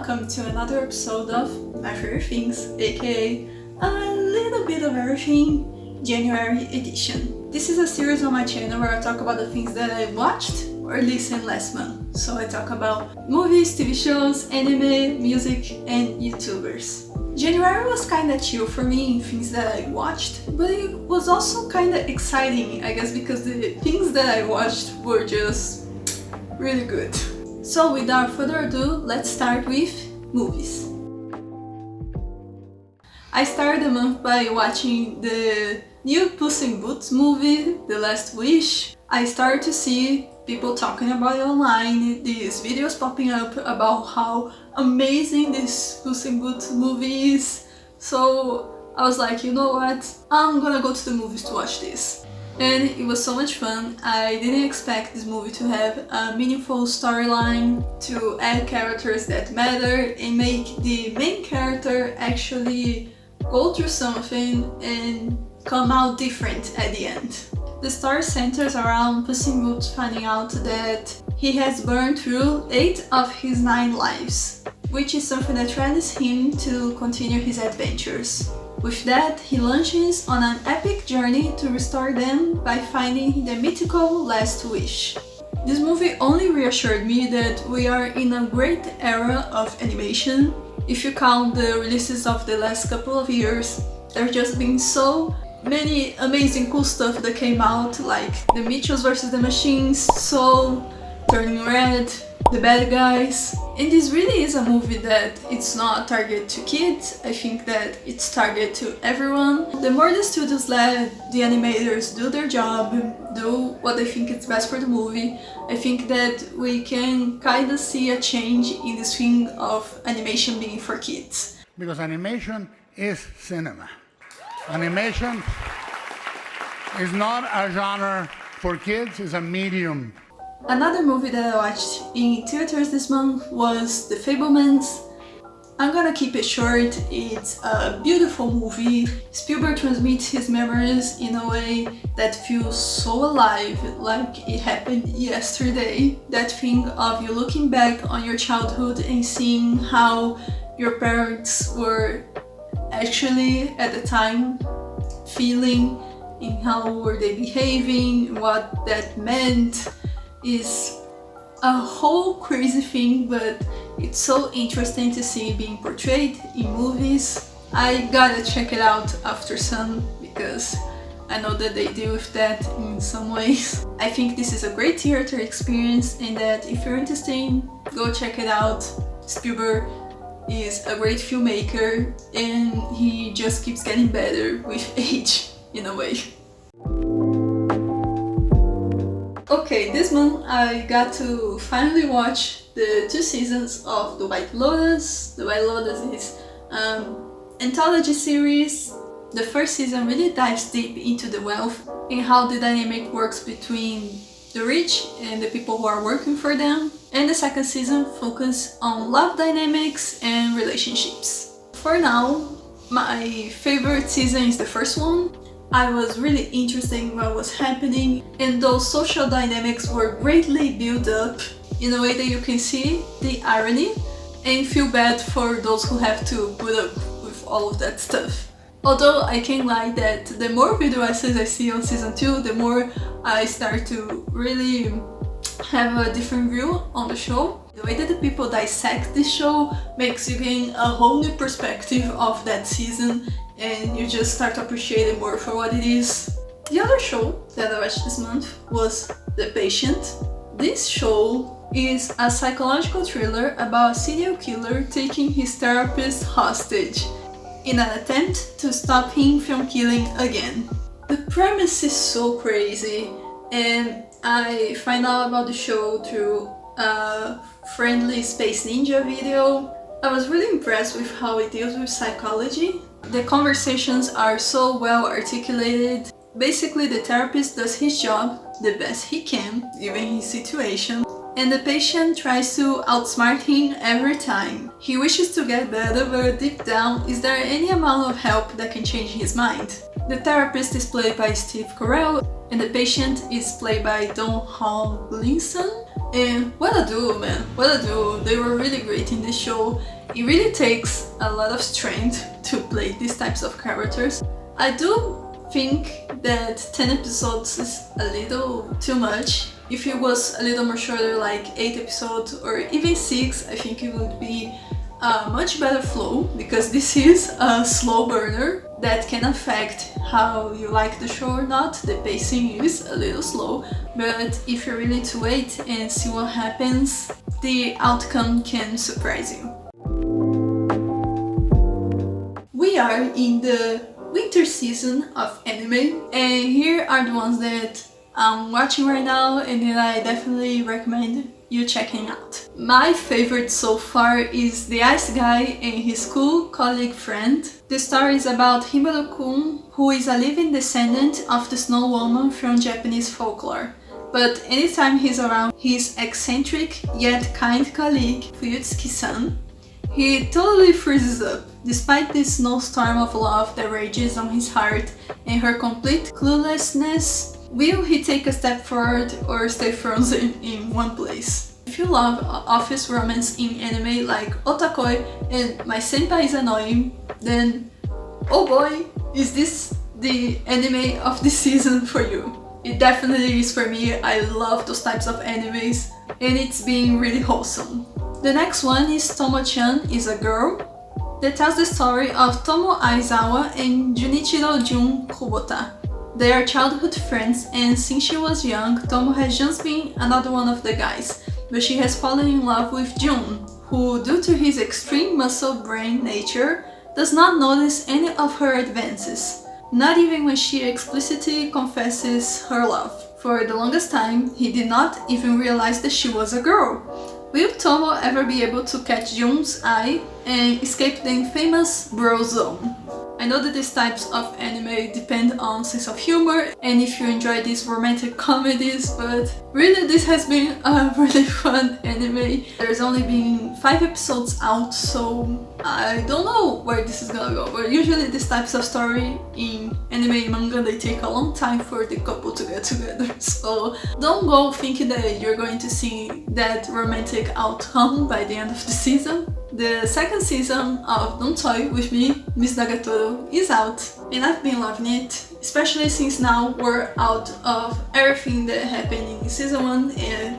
welcome to another episode of My Favorite Things, aka a little bit of everything, January edition. This is a series on my channel where I talk about the things that I watched or listened last month. So I talk about movies, TV shows, anime, music, and YouTubers. January was kinda chill for me in things that I watched, but it was also kinda exciting, I guess, because the things that I watched were just really good. So without further ado, let's start with movies. I started the month by watching the new Puss in Boots movie, The Last Wish. I started to see people talking about it online, these videos popping up about how amazing this Puss in Boots movie is. So I was like, you know what, I'm gonna go to the movies to watch this. And it was so much fun. I didn't expect this movie to have a meaningful storyline, to add characters that matter and make the main character actually go through something and come out different at the end. The story centers around Puss in Boots finding out that he has burned through 8 of his 9 lives, which is something that threatens him to continue his adventures. With that, he launches on an epic journey to restore them by finding the mythical Last Wish. This movie only reassured me that we are in a great era of animation. If you count the releases of the last couple of years, there's just been so many amazing cool stuff that came out, like the Mitchells vs. the Machines, Soul, Turning Red, The Bad Guys. And this really is a movie that it's not targeted to kids. I think that it's targeted to everyone. The more the studios let the animators do their job, do what they think is best for the movie, I think that we can kind of see a change in this thing of animation being for kids. Because animation is cinema. Animation is not a genre for kids, it's a medium. Another movie that I watched in theaters this month was The Fabelmans. I'm gonna keep it short. It's a beautiful movie. Spielberg transmits his memories in a way that feels so alive, like it happened yesterday. That thing of you looking back on your childhood and seeing how your parents were actually at the time feeling and how were they behaving, what that meant, is a whole crazy thing, but it's so interesting to see being portrayed in movies. I gotta check it out after some, because I know that they deal with that in some ways. I think this is a great theater experience and that if you're interested, go check it out. Spielberg is a great filmmaker and he just keeps getting better with age, in a way. Okay, this month I got to finally watch the 2 seasons of The White Lotus. The White Lotus is an anthology series. The first season really dives deep into the wealth and how the dynamic works between the rich and the people who are working for them. And the second season focuses on love dynamics and relationships. For now, my favorite season is the first one. I was really interested in what was happening, and those social dynamics were greatly built up in a way that you can see the irony and feel bad for those who have to put up with all of that stuff. Although I can't lie that the more video essays I see on season 2, the more I start to really have a different view on the show. The way that the people dissect this show makes you gain a whole new perspective of that season, and you just start to appreciate it more for what it is. The other show that I watched this month was The Patient. This show is a psychological thriller about a serial killer taking his therapist hostage in an attempt to stop him from killing again. The premise is so crazy, and I find out about the show through a friendly Space Ninja video. I was really impressed with how it deals with psychology. The conversations are so well articulated. Basically, the therapist does his job the best he can, given his situation, and the patient tries to outsmart him every time. He wishes to get better, but deep down, is there any amount of help that can change his mind? The therapist is played by Steve Carell, and the patient is played by Don Hall Gleason. And what a duo, man, what a duo. They were really great in this show, It really takes a lot of strength to play these types of characters. I do think that 10 episodes is a little too much. If it was a little more shorter, like 8 episodes or even 6, I think it would be a much better flow, because this is a slow burner that can affect how you like the show or not. The pacing is a little slow, but if you're willing to wait and see what happens, the outcome can surprise you. We are in the winter season of anime, and here are the ones that I'm watching right now and that I definitely recommend you checking out. My favorite so far is The Ice Guy and his cool colleague friend. The story is about Himuro-kun, who is a living descendant of the Snow Woman from Japanese folklore. But anytime he's around his eccentric yet kind colleague, Fuyutsuki-san, he totally freezes up. Despite this snowstorm of love that rages on his heart and her complete cluelessness, will he take a step forward or stay frozen in one place? If you love office romance in anime like Otakoi and My Senpai is Annoying, then oh boy, is this the anime of the season for you. It definitely is for me. I love those types of animes and it's being really wholesome. The next one is Tomo-chan is a Girl, that tells the story of Tomo Aizawa and Junichiro Jun Kubota. They are childhood friends, and since she was young, Tomo has just been another one of the guys, but she has fallen in love with Jun, who, due to his extreme muscle brain nature, does not notice any of her advances, not even when she explicitly confesses her love. For the longest time, he did not even realize that she was a girl. Will Tomo ever be able to catch Jun's eye and escape the infamous bro zone? I know that these types of anime depend on sense of humor and if you enjoy these romantic comedies, but really this has been a really fun anime. There's only been 5 episodes out, so I don't know where this is gonna go, but usually these types of story in anime and manga, they take a long time for the couple to get together, so don't go thinking that you're going to see that romantic outcome by the end of the season. The second season of Don't Toy With Me, Miss Nagatoro, is out and I've been loving it, especially since now we're out of everything that happened in season 1 and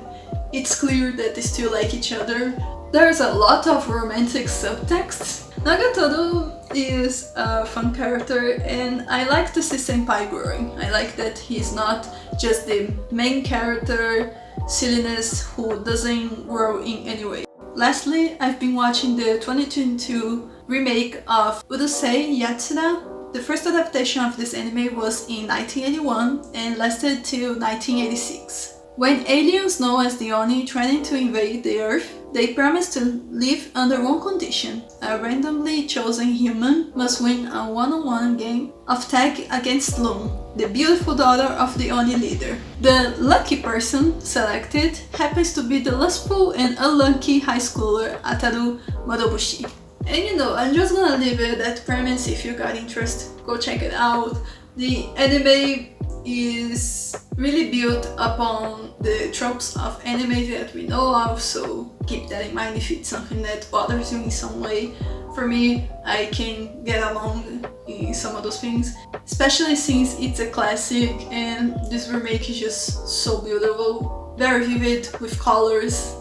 it's clear that they still like each other. There's a lot of romantic subtext. Nagatoro is a fun character and I like to see Senpai growing. I like that he's not just the main character silliness who doesn't grow in any way. Lastly, I've been watching the 2022 remake of Urusei Yatsura. The first adaptation of this anime was in 1981 and lasted till 1986. When aliens known as the Oni threaten to invade the Earth, they promise to live under one condition. A randomly chosen human must win a one-on-one game of tag against Loom, the beautiful daughter of the Oni leader. The lucky person selected happens to be the lustful and unlucky high schooler Ataru Madobushi. And you know, I'm just gonna leave it at that premise. If you got interest, go check it out. The anime is really built upon the tropes of anime that we know of, so keep that in mind if it's something that bothers you in some way. For me, I can get along in some of those things, especially since it's a classic and this remake is just so beautiful, very vivid with colors.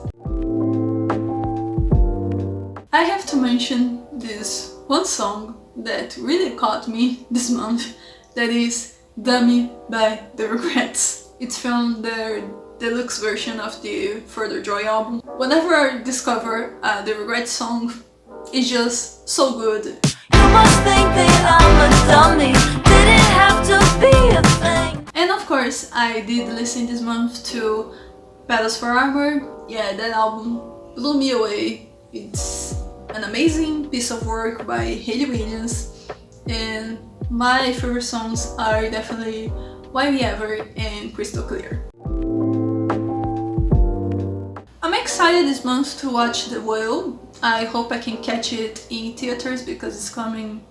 I have to mention this one song that really caught me this month, that is Dummy by The Regrets. It's from their deluxe version of the Further Joy album. Whenever I discover the Regrets song, it's just so good. You must think that I'm a dummy, didn't have to be a thing. And of course, I did listen this month to Battles for Armor. Yeah, that album blew me away. It's an amazing piece of work by Hayley Williams, and my favorite songs are definitely Why We Ever and Crystal Clear. I'm excited this month to watch The Whale. I hope I can catch it in theaters because it's coming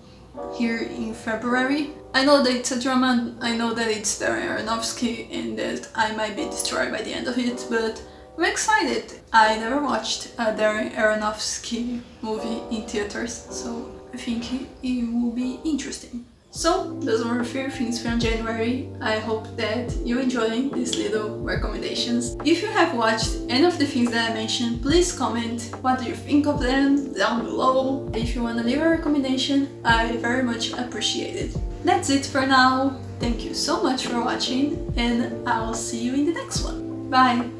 here in February. I know that it's a drama, I know that it's Darren Aronofsky and that I might be destroyed by the end of it, but I'm excited. I never watched a Darren Aronofsky movie in theaters, so I think it will be interesting. So, those were a few things from January. I hope that you're enjoying these little recommendations. If you have watched any of the things that I mentioned, please comment what do you think of them down below. If you want to leave a recommendation, I very much appreciate it. That's it for now. Thank you so much for watching, and I'll see you in the next one. Bye!